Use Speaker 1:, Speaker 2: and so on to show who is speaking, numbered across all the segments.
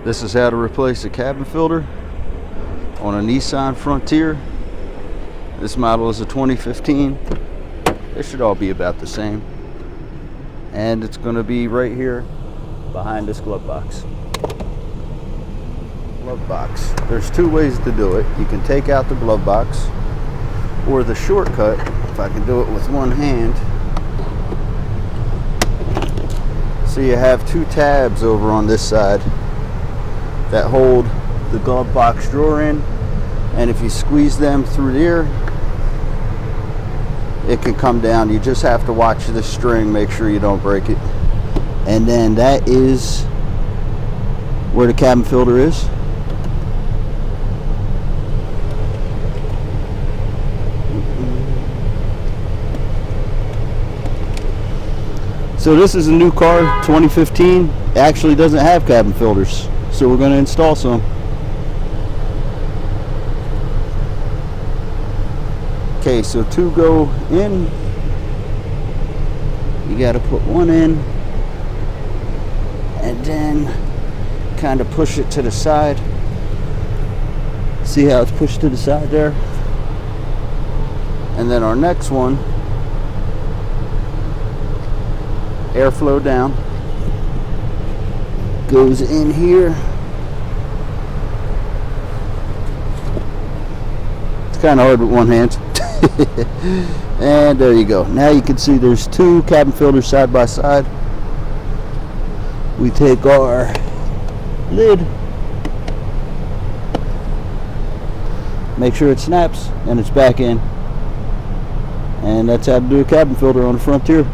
Speaker 1: This is how to replace a cabin filter on a Nissan Frontier. This model is a 2015. They should all be about the same. And it's going to be right here behind this glove box. Glove box. There's two ways to do it. You can take out the glove box, or the shortcut, if I can do it with one hand. So you have two tabs over on this side that hold the glove box drawer in, and if you squeeze them through there, it can come down. You just have to watch the string, make sure you don't break it. And then that is where the cabin filter is. So this is a new car, 2015. It actually doesn't have cabin filters, so we're going to install some. Okay, so two go in. You got to put one in and then kind of push it to the side. See how it's pushed to the side there? And then our next one, airflow down, goes in here. It's kind of hard with one hand. And there you go. Now you can see there's two cabin filters side by side. We take our lid, make sure it snaps, and it's back in. And that's how to do a cabin filter on a Frontier.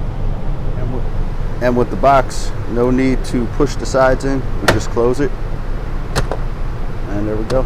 Speaker 1: And with the box, no need to push the sides in. We just close it. And there we go.